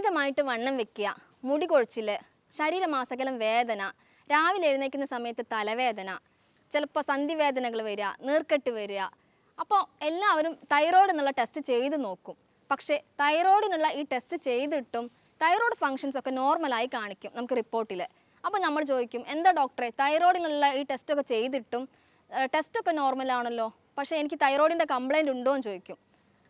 അമിതമായിട്ട് വണ്ണം വെക്കുക, മുടി കൊഴിച്ചിൽ, ശരീരമാസകലം വേദന, രാവിലെ എഴുന്നേൽക്കുന്ന സമയത്ത് തലവേദന, ചിലപ്പോൾ സന്ധിവേദനകൾ വരിക, നീർക്കെട്ട് വരിക. അപ്പോൾ എല്ലാവരും തൈറോയ്ഡ് എന്നുള്ള ടെസ്റ്റ് ചെയ്ത് നോക്കും. പക്ഷേ തൈറോയ്ഡിനുള്ള ഈ ടെസ്റ്റ് ചെയ്തിട്ടും തൈറോയ്ഡ് ഫങ്ഷൻസ് ഒക്കെ നോർമലായി കാണിക്കും നമുക്ക് റിപ്പോർട്ടിൽ. അപ്പോൾ നമ്മൾ ചോദിക്കും, എന്താ ഡോക്ടറെ തൈറോയ്ഡിനുള്ള ഈ ടെസ്റ്റൊക്കെ ചെയ്തിട്ടും ടെസ്റ്റൊക്കെ നോർമലാണല്ലോ, പക്ഷേ എനിക്ക് തൈറോയ്ഡിൻ്റെ കംപ്ലയിൻ്റ് ഉണ്ടോ എന്ന് ചോദിക്കും.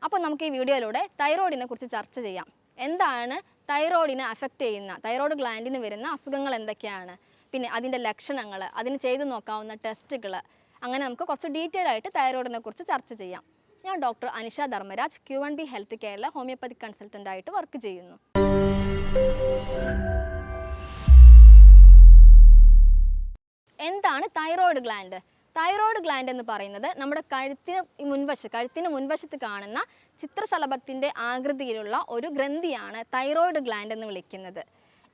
അപ്പോൾ നമുക്ക് ഈ വീഡിയോയിലൂടെ തൈറോയ്ഡിനെ കുറിച്ച് ചർച്ച ചെയ്യാം. എന്താണ് തൈറോയ്ഡിനെ അഫക്റ്റ് ചെയ്യുന്ന, തൈറോയ്ഡ് ഗ്ലാൻഡിന് വരുന്ന അസുഖങ്ങൾ എന്തൊക്കെയാണ്, പിന്നെ അതിൻ്റെ ലക്ഷണങ്ങൾ, അതിന് ചെയ്തു നോക്കാവുന്ന ടെസ്റ്റുകൾ, അങ്ങനെ നമുക്ക് കുറച്ച് ഡീറ്റെയിൽ ആയിട്ട് തൈറോയ്ഡിനെ കുറിച്ച് ചർച്ച ചെയ്യാം. ഞാൻ doctor Anisha Dharmaraj, Q1B health കെയറിലെ ഹോമിയോപ്പതി കൺസൾട്ടൻ്റ് ആയിട്ട് വർക്ക് ചെയ്യുന്നു. എന്താണ് തൈറോയ്ഡ് ഗ്ലാൻഡ്? തൈറോയ്ഡ് ഗ്ലാൻഡ് എന്ന് പറയുന്നത് നമ്മുടെ കഴുത്തിന് മുൻവശത്ത് കാണുന്ന ചിത്രശലഭത്തിൻ്റെ ആകൃതിയിലുള്ള ഒരു ഗ്രന്ഥിയാണ് തൈറോയ്ഡ് ഗ്ലാൻഡ് എന്ന് വിളിക്കുന്നത്.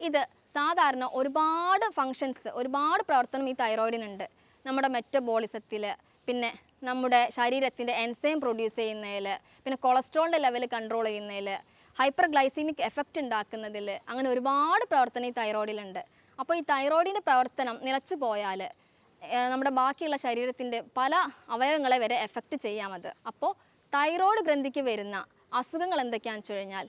ഇത് സാധാരണ ഒരുപാട് ഫങ്ഷൻസ്, ഒരുപാട് പ്രവർത്തനം ഈ തൈറോയിഡിനുണ്ട്. നമ്മുടെ മെറ്റബോളിസത്തിൽ, പിന്നെ നമ്മുടെ ശരീരത്തിൻ്റെ എൻസൈം പ്രൊഡ്യൂസ് ചെയ്യുന്നതിൽ, പിന്നെ കൊളസ്ട്രോളിൻ്റെ ലെവൽ കൺട്രോൾ ചെയ്യുന്നതിൽ, ഹൈപ്പർ ഗ്ലൈസീമിക് എഫക്റ്റ് ഉണ്ടാക്കുന്നതിൽ, അങ്ങനെ ഒരുപാട് പ്രവർത്തനം ഈ തൈറോയിഡിലുണ്ട്. അപ്പോൾ ഈ തൈറോയിഡിൻ്റെ പ്രവർത്തനം നിലച്ചു പോയാൽ നമ്മുടെ ബാക്കിയുള്ള ശരീരത്തിൻ്റെ പല അവയവങ്ങളെ വരെ എഫക്റ്റ് ചെയ്യാമത്. അപ്പോൾ തൈറോയ്ഡ് ഗ്രന്ഥിക്ക് വരുന്ന അസുഖങ്ങൾ എന്തൊക്കെയാണെന്ന് വെച്ച് കഴിഞ്ഞാൽ,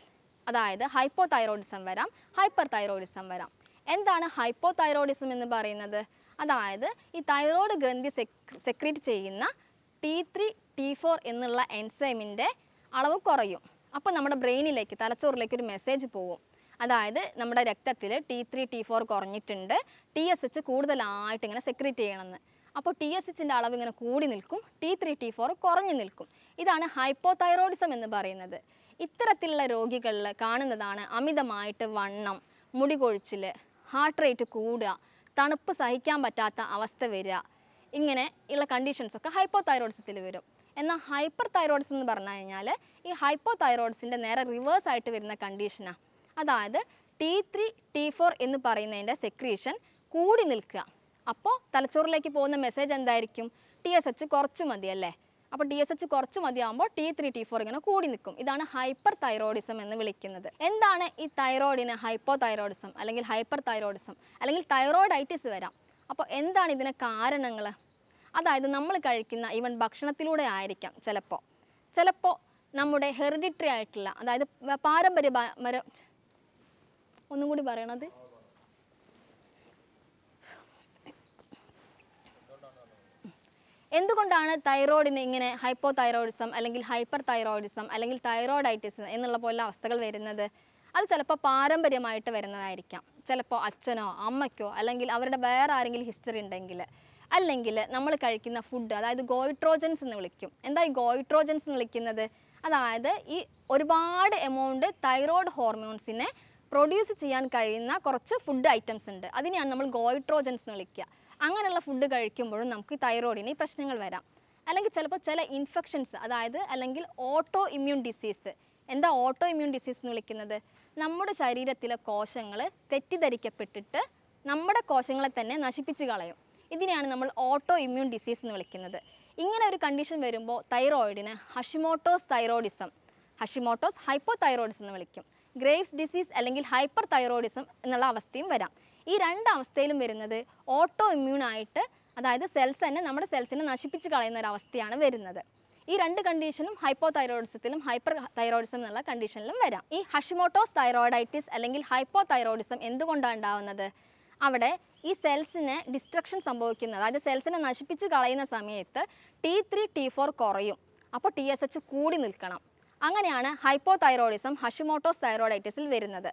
അതായത് ഹൈപ്പോ തൈറോയിഡിസം വരാം, ഹൈപ്പർ തൈറോയിഡിസം വരാം. എന്താണ് ഹൈപ്പോ തൈറോയിഡിസം എന്ന് പറയുന്നത്? അതായത് ഈ തൈറോയ്ഡ് ഗ്രന്ഥി സെക്രീറ്റ് ചെയ്യുന്ന T3, T4 എന്നുള്ള എൻസൈമിൻ്റെ അളവ് കുറയും. അപ്പോൾ നമ്മുടെ ബ്രെയിനിലേക്ക്, തലച്ചോറിലേക്ക് ഒരു മെസ്സേജ് പോകും. അതായത് നമ്മുടെ രക്തത്തിൽ T3, T4 കുറഞ്ഞിട്ടുണ്ട്, TSH കൂടുതലായിട്ട് ഇങ്ങനെ സെക്രീറ്റ് ചെയ്യണമെന്ന്. അപ്പോൾ TSHൻ്റെ അളവ് ഇങ്ങനെ കൂടി നിൽക്കും, T3, T4 കുറഞ്ഞു നിൽക്കും. ഇതാണ് ഹൈപ്പോ തൈറോയിഡിസം എന്ന് പറയുന്നത്. ഇത്തരത്തിലുള്ള രോഗികളിൽ കാണുന്നതാണ് അമിതമായിട്ട് വണ്ണം, മുടി കൊഴിച്ചിൽ, ഹാർട്ട് റേറ്റ് കൂടുക, തണുപ്പ് സഹിക്കാൻ പറ്റാത്ത അവസ്ഥ വരിക, ഇങ്ങനെ ഉള്ള കണ്ടീഷൻസൊക്കെ ഹൈപ്പോ തൈറോയിഡിസത്തിൽ വരും. എന്നാൽ ഹൈപ്പർ തൈറോയിഡിസം എന്ന് പറഞ്ഞു കഴിഞ്ഞാൽ ഈ ഹൈപ്പോ തൈറോയിഡിസിൻ്റെ നേരെ റിവേഴ്സ് ആയിട്ട് വരുന്ന കണ്ടീഷനാണ്. അതായത് T3, T4 എന്ന് പറയുന്നതിൻ്റെ സെക്രീഷൻ കൂടി നിൽക്കുക. അപ്പോൾ തലച്ചോറിലേക്ക് പോകുന്ന മെസ്സേജ് എന്തായിരിക്കും? TSH കുറച്ച് മതിയല്ലേ. അപ്പോൾ TSH കുറച്ച് മതിയാകുമ്പോൾ T3, T4 ഇങ്ങനെ കൂടി നിൽക്കും. ഇതാണ് ഹൈപ്പർ തൈറോയിഡിസം എന്ന് വിളിക്കുന്നത്. എന്താണ് ഈ തൈറോയിഡിന് ഹൈപ്പോ തൈറോയിഡിസം അല്ലെങ്കിൽ ഹൈപ്പർ തൈറോയിഡിസം അല്ലെങ്കിൽ തൈറോയിഡൈറ്റിസ് വരാം? അപ്പോൾ എന്താണ് ഇതിന് കാരണങ്ങൾ? അതായത് നമ്മൾ കഴിക്കുന്ന ഈവൻ ഭക്ഷണത്തിലൂടെ ആയിരിക്കാം ചിലപ്പോൾ നമ്മുടെ ഹെറിഡിറ്ററി ആയിട്ടുള്ള, അതായത് ഒന്നും കൂടി പറയണത്, എന്തുകൊണ്ടാണ് തൈറോയിഡിന് ഇങ്ങനെ ഹൈപ്പോ തൈറോയിഡിസം അല്ലെങ്കിൽ ഹൈപ്പർ തൈറോയിഡിസം അല്ലെങ്കിൽ തൈറോയിഡൈറ്റിസ് എന്നുള്ള പോലെ അവസ്ഥകൾ വരുന്നത്? അത് ചിലപ്പോൾ പാരമ്പര്യമായിട്ട് വരുന്നതായിരിക്കാം. ചിലപ്പോൾ അച്ഛനോ അമ്മയ്ക്കോ അല്ലെങ്കിൽ അവരുടെ വേറെ ആരെങ്കിലും ഹിസ്റ്ററി ഉണ്ടെങ്കിൽ, അല്ലെങ്കിൽ നമ്മൾ കഴിക്കുന്ന ഫുഡ്, അതായത് ഗോയിട്രോജൻസ് എന്ന് വിളിക്കും. എന്താ ഈ ഗോയിട്രോജൻസ് എന്ന് വിളിക്കുന്നത്? അതായത് ഈ ഒരുപാട് എമൗണ്ട് തൈറോയ്ഡ് ഹോർമോൺസിനെ പ്രൊഡ്യൂസ് ചെയ്യാൻ കഴിയുന്ന കുറച്ച് ഫുഡ് ഐറ്റംസ് ഉണ്ട്. അതിനെയാണ് നമ്മൾ ഗോയിട്രോജൻസ് എന്ന് വിളിക്കുക. അങ്ങനെയുള്ള ഫുഡ് കഴിക്കുമ്പോഴും നമുക്ക് തൈറോയിഡിന് പ്രശ്നങ്ങൾ വരാം. അല്ലെങ്കിൽ ചിലപ്പോൾ ചില ഇൻഫെക്ഷൻസ്, അല്ലെങ്കിൽ ഓട്ടോ ഇമ്മ്യൂൺ ഡിസീസ്. എന്താ ഓട്ടോ ഇമ്മ്യൂൺ ഡിസീസ് എന്ന് വിളിക്കുന്നത്? നമ്മുടെ ശരീരത്തിലെ കോശങ്ങൾ തെറ്റിദ്ധരിക്കപ്പെട്ടിട്ട് നമ്മുടെ കോശങ്ങളെ തന്നെ നശിപ്പിച്ച് കളയും. ഇതിനെയാണ് നമ്മൾ ഓട്ടോ ഇമ്മ്യൂൺ ഡിസീസ് എന്ന് വിളിക്കുന്നത്. ഇങ്ങനെ ഒരു കണ്ടീഷൻ വരുമ്പോൾ തൈറോയിഡിന് Hashimoto's thyroidism, Hashimoto's hypothyroidism എന്ന് വിളിക്കും. ഗ്രേവ്സ് ഡിസീസ് അല്ലെങ്കിൽ ഹൈപ്പർ തൈറോയിഡിസം എന്നുള്ള അവസ്ഥയും വരാം. ഈ രണ്ട് അവസ്ഥയിലും വരുന്നത് ഓട്ടോ ഇമ്മ്യൂൺ ആയിട്ട്, അതായത് സെൽസ് തന്നെ നമ്മുടെ സെൽസിനെ നശിപ്പിച്ച് കളയുന്ന ഒരു അവസ്ഥയാണ് വരുന്നത്. ഈ രണ്ട് കണ്ടീഷനും ഹൈപ്പോ തൈറോയിഡിസത്തിലും ഹൈപ്പർ തൈറോയിഡിസം എന്നുള്ള കണ്ടീഷനിലും വരാം. ഈ ഹഷിമോട്ടോസ് തൈറോയിഡൈറ്റിസ് അല്ലെങ്കിൽ ഹൈപ്പോ തൈറോയിഡിസം എന്തുകൊണ്ടാണ് ഉണ്ടാവുന്നത്? അവിടെ ഈ സെൽസിന് ഡിസ്ട്രക്ഷൻ സംഭവിക്കുന്നത്, അതായത് സെൽസിനെ നശിപ്പിച്ച് കളയുന്ന സമയത്ത് T3, T4 കുറയും. അപ്പോൾ TSH കൂടി നിൽക്കണം. അങ്ങനെയാണ് ഹൈപ്പോ തൈറോയിഡിസം ഹഷിമോട്ടോസ് തൈറോയിഡൈറ്റിസിൽ വരുന്നത്.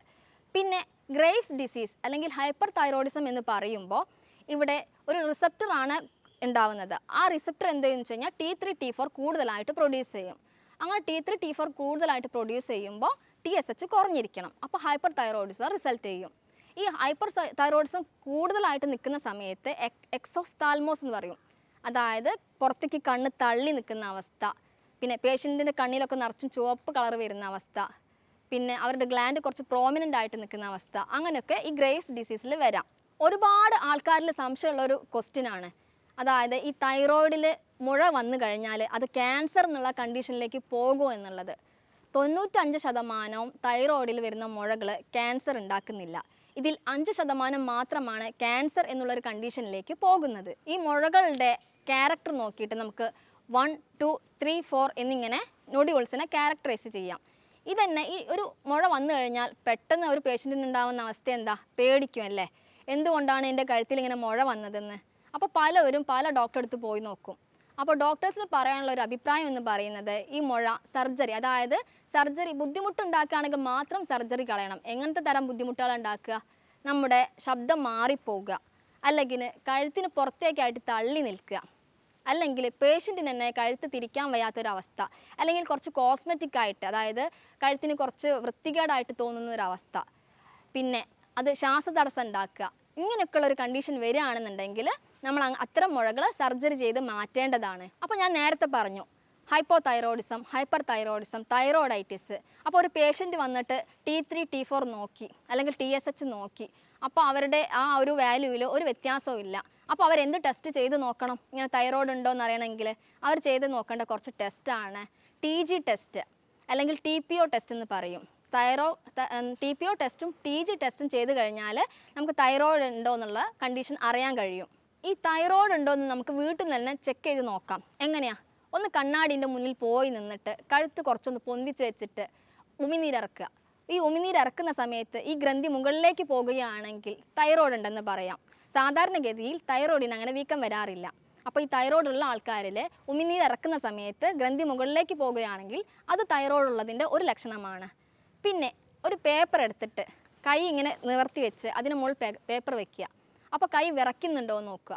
പിന്നെ ഗ്രേവ്സ് ഡിസീസ് അല്ലെങ്കിൽ ഹൈപ്പർ തൈറോയിഡിസം എന്ന് പറയുമ്പോൾ ഇവിടെ ഒരു റിസപ്റ്ററാണ് ഉണ്ടാവുന്നത്. ആ റിസപ്റ്റർ എന്തെന്ന് വെച്ച് കഴിഞ്ഞാൽ T3, T4 കൂടുതലായിട്ട് പ്രൊഡ്യൂസ് ചെയ്യും. അങ്ങനെ T3, T4 കൂടുതലായിട്ട് പ്രൊഡ്യൂസ് ചെയ്യുമ്പോൾ TSH കുറഞ്ഞിരിക്കണം. അപ്പോൾ ഹൈപ്പർ തൈറോയിഡിസം റിസൾട്ട് ചെയ്യും. ഈ ഹൈപ്പർ തൈറോയിഡിസം കൂടുതലായിട്ട് നിൽക്കുന്ന സമയത്ത് എക്സോഫ്താൽമോസ് എന്ന് പറയും. അതായത് പുറത്തേക്ക് കണ്ണ് തള്ളി നിൽക്കുന്ന അവസ്ഥ, പിന്നെ പേഷ്യൻറ്റിൻ്റെ കണ്ണിലൊക്കെ നിറച്ചും ചുവപ്പ് കളർ വരുന്ന അവസ്ഥ, പിന്നെ അവരുടെ ഗ്ലാൻഡ് കുറച്ച് പ്രോമിനൻ്റ് ആയിട്ട് നിൽക്കുന്ന അവസ്ഥ, അങ്ങനെയൊക്കെ ഈ ഗ്രേവ്സ് ഡിസീസിൽ വരാം. ഒരുപാട് ആൾക്കാരിൽ സംശയമുള്ളൊരു ക്വസ്റ്റ്യനാണ്, അതായത് ഈ തൈറോയിഡിൽ മുഴ വന്നു കഴിഞ്ഞാൽ അത് ക്യാൻസർ എന്നുള്ള കണ്ടീഷനിലേക്ക് പോകുമോ എന്നുള്ളത്. 95% തൈറോയിഡിൽ വരുന്ന മുഴകൾ ക്യാൻസർ ഉണ്ടാക്കുന്നില്ല. ഇതിൽ 5% മാത്രമാണ് ക്യാൻസർ എന്നുള്ളൊരു കണ്ടീഷനിലേക്ക് പോകുന്നത്. ഈ മുഴകളുടെ ക്യാരക്ടർ നോക്കിയിട്ട് നമുക്ക് 1, 2, 3, 4 എന്നിങ്ങനെ നോഡ്യൂൾസിനെ ക്യാരക്ടറൈസ് ചെയ്യാം. ഇതന്നെ ഈ ഒരു മുഴ വന്നു കഴിഞ്ഞാൽ പെട്ടെന്ന് ഒരു പേഷ്യൻറ്റിന് ഉണ്ടാകുന്ന അവസ്ഥ എന്താ? പേടിക്കും അല്ലേ? എന്തുകൊണ്ടാണ് എൻ്റെ കഴുത്തിൽ ഇങ്ങനെ മുഴ വന്നതെന്ന്. അപ്പോൾ പലവരും പല ഡോക്ടറെ അടുത്ത് പോയി നോക്കും. അപ്പോൾ ഡോക്ടേഴ്സിന് പറയാനുള്ള ഒരു അഭിപ്രായം എന്ന് പറയുന്നത് ഈ മുഴ സർജറി, അതായത് സർജറി ബുദ്ധിമുട്ടുണ്ടാക്കുകയാണെങ്കിൽ മാത്രം സർജറി കളയണം. എങ്ങനത്തെ തരം ബുദ്ധിമുട്ടുകൾ ഉണ്ടാക്കുക? നമ്മുടെ ശബ്ദം മാറിപ്പോവുക, അല്ലെങ്കിൽ കഴുത്തിന് പുറത്തേക്കായിട്ട് തള്ളി നിൽക്കുക, അല്ലെങ്കിൽ പേഷ്യൻറ്റിന് തന്നെ കഴുത്ത് തിരിക്കാൻ വയ്യാത്തൊരവസ്ഥ, അല്ലെങ്കിൽ കുറച്ച് കോസ്മെറ്റിക് ആയിട്ട്, അതായത് കഴുത്തിന് കുറച്ച് വൃത്തികേടായിട്ട് തോന്നുന്ന ഒരവസ്ഥ, പിന്നെ അത് ശ്വാസതടസ്സം ഉണ്ടാക്കുക, ഇങ്ങനെയൊക്കെയുള്ള ഒരു കണ്ടീഷൻ വരികയാണെന്നുണ്ടെങ്കിൽ നമ്മൾ അത്തരം മുഴകൾ സർജറി ചെയ്ത് മാറ്റേണ്ടതാണ്. അപ്പോൾ ഞാൻ നേരത്തെ പറഞ്ഞു ഹൈപ്പോതൈറോയിഡിസം, ഹൈപ്പർ തൈറോയിഡിസം, തൈറോയിഡൈറ്റിസ്. അപ്പോൾ ഒരു പേഷ്യൻ്റ് വന്നിട്ട് T3, T4 നോക്കി, അല്ലെങ്കിൽ TSH നോക്കി, അപ്പോൾ അവരുടെ ആ ഒരു വാല്യൂവിൽ ഒരു വ്യത്യാസവും ഇല്ല. അപ്പോൾ അവരെന്ത് ടെസ്റ്റ് ചെയ്ത് നോക്കണം? ഇങ്ങനെ തൈറോയ്ഡ് ഉണ്ടോ എന്ന് അറിയണമെങ്കിൽ അവർ ചെയ്ത് നോക്കേണ്ട കുറച്ച് ടെസ്റ്റാണ് TG ടെസ്റ്റ്, അല്ലെങ്കിൽ TPO ടെസ്റ്റ് എന്ന് പറയും. TPO ടെസ്റ്റും TG ടെസ്റ്റും ചെയ്ത് കഴിഞ്ഞാൽ നമുക്ക് തൈറോയ്ഡ് ഉണ്ടോ എന്നുള്ള കണ്ടീഷൻ അറിയാൻ കഴിയും. ഈ തൈറോയ്ഡ് ഉണ്ടോ എന്ന് നമുക്ക് വീട്ടിൽ നിന്ന് തന്നെ ചെക്ക് ചെയ്ത് നോക്കാം. എങ്ങനെയാണ്? ഒന്ന് കണ്ണാടിൻ്റെ മുന്നിൽ പോയി നിന്നിട്ട് കഴുത്ത് കുറച്ചൊന്ന് പൊന്തിച്ച് വെച്ചിട്ട് ഉമിനീരിറക്കുക. ഈ ഉമിനീരിറക്കുന്ന സമയത്ത് ഈ ഗ്രന്ഥി മുകളിലേക്ക് പോകുകയാണെങ്കിൽ തൈറോയ്ഡ് ഉണ്ടെന്ന് പറയാം. സാധാരണഗതിയിൽ തൈറോയിഡിന് അങ്ങനെ വീക്കം വരാറില്ല. അപ്പോൾ ഈ തൈറോയ്ഡ് ഉള്ള ആൾക്കാരിൽ ഉമിനീരിറക്കുന്ന സമയത്ത് ഗ്രന്ഥി മുകളിലേക്ക് പോകുകയാണെങ്കിൽ അത് തൈറോയ്ഡ് ഉള്ളതിൻ്റെ ഒരു ലക്ഷണമാണ്. പിന്നെ ഒരു പേപ്പർ എടുത്തിട്ട് കൈ ഇങ്ങനെ നിവർത്തി വെച്ച് അതിന് മുകളിൽ പേപ്പർ വെക്കുക. അപ്പോൾ കൈ വിറയ്ക്കുന്നുണ്ടോ എന്ന് നോക്കുക.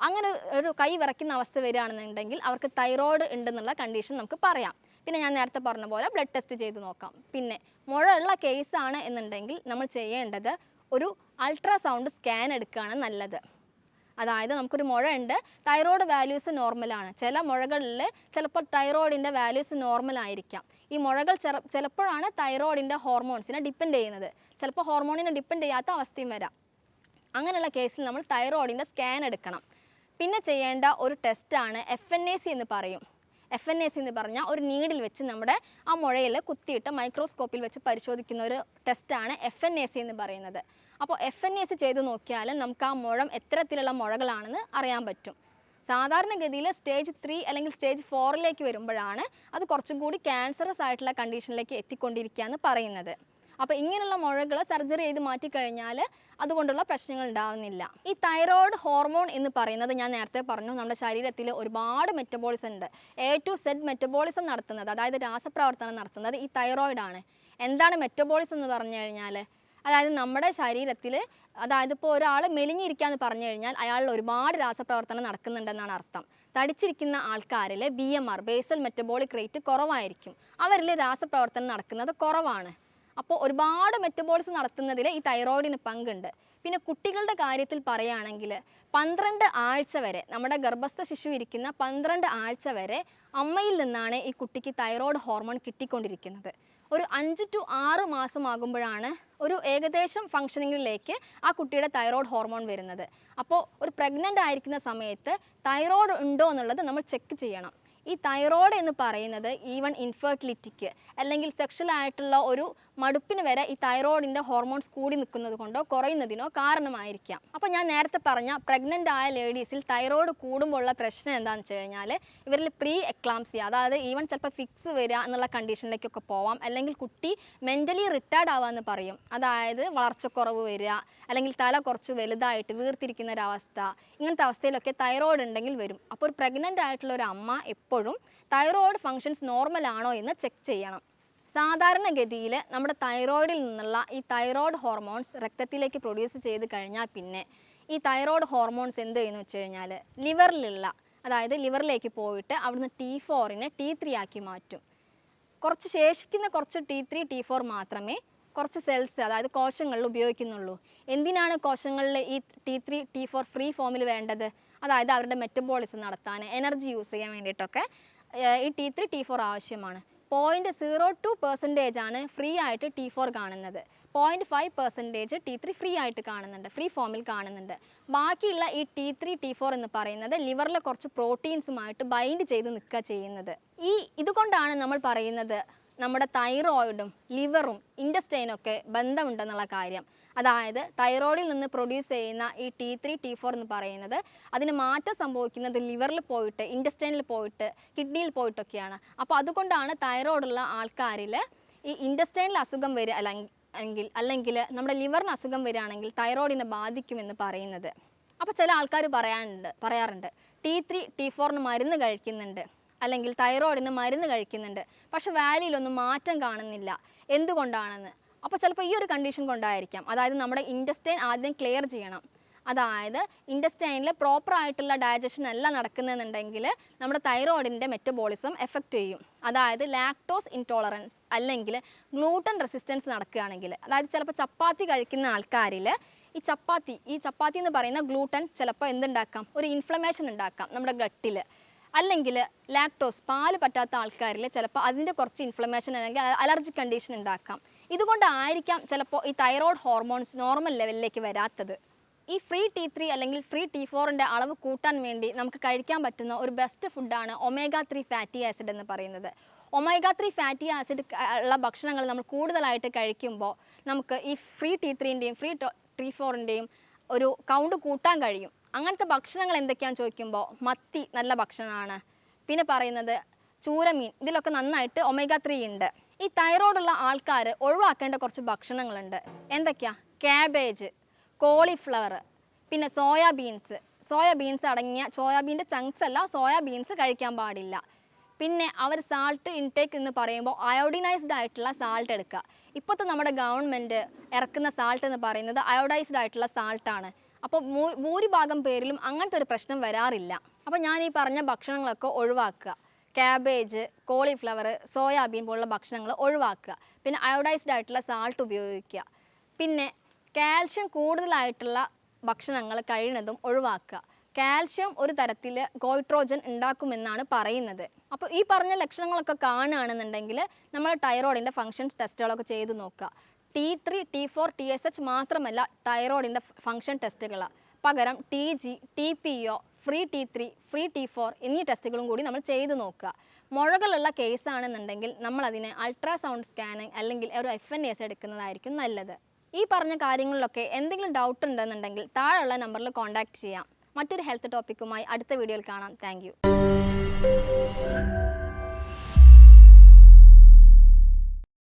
അങ്ങനെ ഒരു കൈ വിറയ്ക്കുന്ന അവസ്ഥ വരികയാണെന്നുണ്ടെങ്കിൽ അവർക്ക് തൈറോയ്ഡ് ഉണ്ടെന്നുള്ള കണ്ടീഷൻ നമുക്ക് പറയാം. പിന്നെ ഞാൻ നേരത്തെ പറഞ്ഞ പോലെ ബ്ലഡ് ടെസ്റ്റ് ചെയ്ത് നോക്കാം. പിന്നെ മുഴ ഉള്ള കേസാണ് എന്നുണ്ടെങ്കിൽ നമ്മൾ ചെയ്യേണ്ടത് ഒരു അൾട്രാസൗണ്ട് സ്കാൻ എടുക്കുകയാണ് നല്ലത്. അതായത് നമുക്കൊരു മുഴ ഉണ്ട്, തൈറോയ്ഡ് വാല്യൂസ് നോർമലാണ്. ചില മുഴകളിൽ ചിലപ്പോൾ തൈറോയിഡിൻ്റെ വാല്യൂസ് നോർമലായിരിക്കാം. ഈ മുഴകൾ ചിലപ്പോഴാണ് തൈറോയിഡിൻ്റെ ഹോർമോൺസിനെ ഡിപ്പെൻഡ് ചെയ്യുന്നത്, ചിലപ്പോൾ ഹോർമോണിനെ ഡിപ്പെൻഡ് ചെയ്യാത്ത അവസ്ഥയും വരാം. അങ്ങനെയുള്ള കേസിൽ നമ്മൾ തൈറോയിഡിൻ്റെ സ്കാൻ എടുക്കണം. പിന്നെ ചെയ്യേണ്ട ഒരു ടെസ്റ്റാണ് FNAC എന്ന് പറയും. FNAC എന്ന് പറഞ്ഞാൽ ഒരു നീഡിൽ വെച്ച് നമ്മുടെ ആ മുഴയിൽ കുത്തിയിട്ട് മൈക്രോസ്കോപ്പിൽ വെച്ച് പരിശോധിക്കുന്ന ഒരു ടെസ്റ്റാണ് FNAC എന്ന് പറയുന്നത്. അപ്പോൾ FNAC ചെയ്ത് നോക്കിയാൽ നമുക്ക് ആ മുഴം എത്തരത്തിലുള്ള മുഴകളാണെന്ന് അറിയാൻ പറ്റും. സാധാരണഗതിയിൽ സ്റ്റേജ് 3 അല്ലെങ്കിൽ സ്റ്റേജ് 4ലേക്ക് വരുമ്പോഴാണ് അത് കുറച്ചും കൂടി ക്യാൻസറസ് ആയിട്ടുള്ള കണ്ടീഷനിലേക്ക് എത്തിക്കൊണ്ടിരിക്കുക എന്ന് പറയുന്നത്. അപ്പോൾ ഇങ്ങനെയുള്ള മുഴകൾ സർജറി ചെയ്ത് മാറ്റിക്കഴിഞ്ഞാൽ അതുകൊണ്ടുള്ള പ്രശ്നങ്ങൾ ഉണ്ടാവുന്നില്ല. ഈ തൈറോയ്ഡ് ഹോർമോൺ എന്ന് പറയുന്നത് ഞാൻ നേരത്തെ പറഞ്ഞു, നമ്മുടെ ശരീരത്തിൽ ഒരുപാട് മെറ്റബോളിസം ഉണ്ട്. A to Z മെറ്റബോളിസം നടത്തുന്നത്, അതായത് രാസപ്രവർത്തനം നടത്തുന്നത് ഈ തൈറോയിഡാണ്. എന്താണ് മെറ്റബോളിസം എന്ന് പറഞ്ഞു കഴിഞ്ഞാൽ, അതായത് നമ്മുടെ ശരീരത്തിൽ, അതായത് ഇപ്പോൾ ഒരാൾ മെലിഞ്ഞിരിക്കുക എന്ന് പറഞ്ഞു കഴിഞ്ഞാൽ അയാളിൽ ഒരുപാട് രാസപ്രവർത്തനം നടക്കുന്നുണ്ടെന്നാണ് അർത്ഥം. തടിച്ചിരിക്കുന്ന ആൾക്കാരിൽ BMR, ബേസൽ മെറ്റബോളിക് റേറ്റ് കുറവായിരിക്കും. അവരിൽ രാസപ്രവർത്തനം നടക്കുന്നത് കുറവാണ്. അപ്പോൾ ഒരുപാട് മെറ്റബോളിസം നടത്തുന്നതിൽ ഈ തൈറോയിഡിന് പങ്കുണ്ട്. പിന്നെ കുട്ടികളുടെ കാര്യത്തിൽ പറയുകയാണെങ്കിൽ 12 ആഴ്ച വരെ, നമ്മുടെ ഗർഭസ്ഥ ശിശു ഇരിക്കുന്ന 12 ആഴ്ച വരെ അമ്മയിൽ നിന്നാണ് ഈ കുട്ടിക്ക് തൈറോയ്ഡ് ഹോർമോൺ കിട്ടിക്കൊണ്ടിരിക്കുന്നത്. ഒരു 5 to 6 മാസമാകുമ്പോഴാണ് ഒരു ഏകദേശം ഫങ്ഷനിങ്ങിലേക്ക് ആ കുട്ടിയുടെ തൈറോയ്ഡ് ഹോർമോൺ വരുന്നത്. അപ്പോൾ ഒരു പ്രഗ്നൻ്റ് ആയിരിക്കുന്ന സമയത്ത് തൈറോയ്ഡ് ഉണ്ടോ എന്നുള്ളത് നമ്മൾ ചെക്ക് ചെയ്യണം. ഈ തൈറോയ്ഡ് എന്ന് പറയുന്നത് ഈവൺ ഇൻഫെർട്ടിലിറ്റിക്ക് അല്ലെങ്കിൽ സെക്ഷൽ ആയിട്ടുള്ള ഒരു മടുപ്പിന് വരെ ഈ തൈറോയിഡിൻ്റെ ഹോർമോൺസ് കൂടി നിൽക്കുന്നത് കൊണ്ടോ കുറയുന്നതിനോ കാരണമായിരിക്കാം. അപ്പോൾ ഞാൻ നേരത്തെ പറഞ്ഞ പ്രഗ്നൻ്റ് ആയ ലേഡീസിൽ തൈറോയ്ഡ് കൂടുമ്പോൾ ഉള്ള പ്രശ്നം എന്താണെന്ന് വെച്ച് കഴിഞ്ഞാൽ ഇവരിൽ പ്രീ എക്ലാംസിയ, അതായത് ഈവൺ ചിലപ്പോൾ ഫിക്സ് വരിക എന്നുള്ള കണ്ടീഷനിലേക്കൊക്കെ പോവാം. അല്ലെങ്കിൽ കുട്ടി മെൻ്റലി റിട്ടയർഡ് ആവാമെന്ന് പറയും. അതായത് വളർച്ചക്കുറവ് വരിക, അല്ലെങ്കിൽ തല കുറച്ച് വലുതായിട്ട് വീർത്തിരിക്കുന്ന ഒരവസ്ഥ, ഇങ്ങനത്തെ അവസ്ഥയിലൊക്കെ തൈറോയ്ഡ് ഉണ്ടെങ്കിൽ വരും. അപ്പോൾ ഒരു പ്രഗ്നൻ്റ് ആയിട്ടുള്ള ഒരു അമ്മ എപ്പോഴും തൈറോയ്ഡ് ഫങ്ഷൻസ് നോർമൽ ആണോ എന്ന് ചെക്ക് ചെയ്യണം. സാധാരണഗതിയിൽ നമ്മുടെ തൈറോയിഡിൽ നിന്നുള്ള ഈ തൈറോയ്ഡ് ഹോർമോൺസ് രക്തത്തിലേക്ക് പ്രൊഡ്യൂസ് ചെയ്ത് കഴിഞ്ഞാൽ പിന്നെ ഈ തൈറോയ്ഡ് ഹോർമോൺസ് എന്ത് ചെയ്യുന്നു വെച്ച് കഴിഞ്ഞാൽ ലിവറിലുള്ള, അതായത് ലിവറിലേക്ക് പോയിട്ട് അവിടുന്ന് T4നെ T3 ആക്കി മാറ്റും. കുറച്ച് ശേഷിക്കുന്ന കുറച്ച് T3, T4 മാത്രമേ കുറച്ച് സെൽസ്, അതായത് കോശങ്ങളിൽ ഉപയോഗിക്കുന്നുള്ളൂ. എന്തിനാണ് കോശങ്ങളിൽ ഈ T3, T4 ഫ്രീ ഫോമിൽ വേണ്ടത്? അതായത് അവരുടെ മെറ്റബോളിസം നടത്താൻ, എനർജി യൂസ് ചെയ്യാൻ വേണ്ടിയിട്ടൊക്കെ ഈ T3, T4 ആവശ്യമാണ്. 0.02% ആണ് ഫ്രീ ആയിട്ട് T4 കാണുന്നത്. 0.5% T3 ഫ്രീ ആയിട്ട് കാണുന്നുണ്ട്, ഫ്രീ ഫോമിൽ കാണുന്നുണ്ട്. ബാക്കിയുള്ള ഈ T3, T4 എന്ന് പറയുന്നത് ലിവറിലെ കുറച്ച് പ്രോട്ടീൻസുമായിട്ട് ബൈൻഡ് ചെയ്ത് നിൽക്കുക ചെയ്യുന്നത്. ഇതുകൊണ്ടാണ് നമ്മൾ പറയുന്നത് നമ്മുടെ തൈറോയിഡും ലിവറും ഇൻറ്റസ്റ്റൈനും ഒക്കെ ബന്ധമുണ്ടെന്നുള്ള കാര്യം. അതായത് തൈറോയിഡിൽ നിന്ന് പ്രൊഡ്യൂസ് ചെയ്യുന്ന ഈ T3 T4 എന്ന് പറയുന്നത് അതിന് മാറ്റം സംഭവിക്കുന്നത് ലിവറിൽ പോയിട്ട് ഇൻറ്റസ്റ്റൈനിൽ പോയിട്ട് കിഡ്നിയിൽ പോയിട്ടൊക്കെയാണ്. അപ്പോൾ അതുകൊണ്ടാണ് തൈറോയിഡുള്ള ആൾക്കാരിൽ ഈ ഇൻറ്റസ്റ്റൈനിൽ അസുഖം വരിക അല്ലെങ്കിൽ നമ്മുടെ ലിവറിന് അസുഖം വരികയാണെങ്കിൽ തൈറോയിഡിനെ ബാധിക്കുമെന്ന് പറയുന്നത്. അപ്പോൾ ചില ആൾക്കാർ പറയാറുണ്ട് T3 T4 മരുന്ന് കഴിക്കുന്നുണ്ട്, അല്ലെങ്കിൽ തൈറോയിഡിന് മരുന്ന് കഴിക്കുന്നുണ്ട്, പക്ഷെ വാല്യൂലൊന്നും മാറ്റം കാണുന്നില്ല, എന്തുകൊണ്ടാണെന്ന്. അപ്പോൾ ചിലപ്പോൾ ഈ ഒരു കണ്ടീഷൻ കൊണ്ടായിരിക്കാം. അതായത് നമ്മുടെ ഇൻറ്റസ്റ്റൈൻ ആദ്യം ക്ലിയർ ചെയ്യണം. അതായത് ഇൻറ്റസ്റ്റൈനിൽ പ്രോപ്പറായിട്ടുള്ള ഡൈജഷൻ അല്ല നടക്കുന്നതെന്നുണ്ടെങ്കിൽ നമ്മുടെ തൈറോയിഡിൻ്റെ മെറ്റബോളിസം എഫക്റ്റ് ചെയ്യും. അതായത് ലാക്ടോസ് ഇൻടോളറൻസ് അല്ലെങ്കിൽ ഗ്ലൂട്ടൻ റെസിസ്റ്റൻസ് നടക്കുകയാണെങ്കിൽ, അതായത് ചിലപ്പോൾ ചപ്പാത്തി കഴിക്കുന്ന ആൾക്കാരിൽ ഈ ചപ്പാത്തി എന്ന് പറയുന്ന ഗ്ലൂട്ടൻ ചിലപ്പോൾ എന്തുണ്ടാക്കാം, ഒരു ഇൻഫ്ലമേഷൻ ഉണ്ടാക്കാം നമ്മുടെ ഗട്ടിൽ. അല്ലെങ്കിൽ ലാക്ടോസ് പാല് പറ്റാത്ത ആൾക്കാരിൽ ചിലപ്പോൾ അതിൻ്റെ കുറച്ച് ഇൻഫ്ലമേഷൻ അല്ലെങ്കിൽ അലർജി കണ്ടീഷൻ ഉണ്ടാക്കാം. ഇതുകൊണ്ടായിരിക്കാം ചിലപ്പോൾ ഈ തൈറോയ്ഡ് ഹോർമോൺസ് നോർമൽ ലെവലിലേക്ക് വരാത്തത്. ഈ ഫ്രീ T3 അല്ലെങ്കിൽ ഫ്രീ T4ൻ്റെ അളവ് കൂട്ടാൻ വേണ്ടി നമുക്ക് കഴിക്കാൻ പറ്റുന്ന ഒരു ബെസ്റ്റ് ഫുഡാണ് omega-3 ഫാറ്റി ആസിഡ് എന്ന് പറയുന്നത്. omega-3 ഫാറ്റി ആസിഡ് ഉള്ള ഭക്ഷണങ്ങൾ നമ്മൾ കൂടുതലായിട്ട് കഴിക്കുമ്പോൾ നമുക്ക് ഈ ഫ്രീ T3ൻ്റെയും ഫ്രീ T4ൻ്റെയും ഒരു കൗണ്ട് കൂട്ടാൻ കഴിയും. അങ്ങനത്തെ ഭക്ഷണങ്ങൾ എന്തൊക്കെയാണെന്ന് ചോദിക്കുമ്പോൾ മത്തി നല്ല ഭക്ഷണമാണ്. പിന്നെ പറയുന്നത് ചൂരമീൻ, ഇതിലൊക്കെ നന്നായിട്ട് omega-3 ഉണ്ട്. ഈ തൈറോയ്ഡുള്ള ആൾക്കാർ ഒഴിവാക്കേണ്ട കുറച്ച് ഭക്ഷണങ്ങളുണ്ട്. എന്തൊക്കെയാ? കാബേജ്, കോളിഫ്ലവർ, പിന്നെ സോയാബീൻസ് അടങ്ങിയ സോയാബീൻ്റെ ചങ്ക്സ് അല്ല, സോയാബീൻസ് കഴിക്കാൻ പാടില്ല. പിന്നെ അവർ സാൾട്ട് ഇൻടേക്ക് എന്ന് പറയുമ്പോൾ അയോഡിനൈസ്ഡ് ആയിട്ടുള്ള സാൾട്ട് എടുക്കുക. ഇപ്പോഴത്തെ നമ്മുടെ ഗവൺമെൻറ് ഇറക്കുന്ന സാൾട്ട് എന്ന് പറയുന്നത് അയോഡൈസ്ഡ് ആയിട്ടുള്ള സാൾട്ടാണ്. അപ്പോൾ ഭൂരിഭാഗം പേരിലും അങ്ങനത്തെ ഒരു പ്രശ്നം വരാറില്ല. അപ്പോൾ ഞാൻ ഈ പറഞ്ഞ ഭക്ഷണങ്ങളൊക്കെ ഒഴിവാക്കുക. കാബേജ്, കോളിഫ്ലവർ, സോയാബീൻ പോലുള്ള ഭക്ഷണങ്ങൾ ഒഴിവാക്കുക. പിന്നെ അയോഡൈസ്ഡ് ആയിട്ടുള്ള സാൾട്ട് ഉപയോഗിക്കുക. പിന്നെ കാൽഷ്യം കൂടുതലായിട്ടുള്ള ഭക്ഷണങ്ങൾ കഴിയുന്നതും ഒഴിവാക്കുക. കാൽഷ്യം ഒരു തരത്തിൽ ഗോയിട്രോജൻ ഉണ്ടാക്കുമെന്നാണ് പറയുന്നത്. അപ്പോൾ ഈ പറഞ്ഞ ലക്ഷണങ്ങളൊക്കെ കാണുകയാണെന്നുണ്ടെങ്കിൽ നമ്മൾ തൈറോയിഡിൻ്റെ ഫങ്ഷൻസ് ടെസ്റ്റുകളൊക്കെ ചെയ്ത് നോക്കുക. T3 T4 TSH മാത്രമല്ല തൈറോയിഡിൻ്റെ ഫങ്ഷൻ ടെസ്റ്റുകൾ, പകരം TG TPO free T3 free T4 എന്നീ ടെസ്റ്റുകളും കൂടി നമ്മൾ ചെയ്ത് നോക്കുക. മുഴകളുള്ള കേസാണെന്നുണ്ടെങ്കിൽ നമ്മളതിനെ അൾട്രാസൗണ്ട് സ്കാനിങ് അല്ലെങ്കിൽ ഒരു FNAS എടുക്കുന്നതായിരിക്കും നല്ലത്. ഈ പറഞ്ഞ കാര്യങ്ങളിലൊക്കെ എന്തെങ്കിലും ഡൗട്ട് ഉണ്ടെന്നുണ്ടെങ്കിൽ താഴെയുള്ള നമ്പറിൽ കോൺടാക്റ്റ് ചെയ്യാം. മറ്റൊരു ഹെൽത്ത് ടോപ്പിക്കുമായി അടുത്ത വീഡിയോയിൽ കാണാം. Thank you.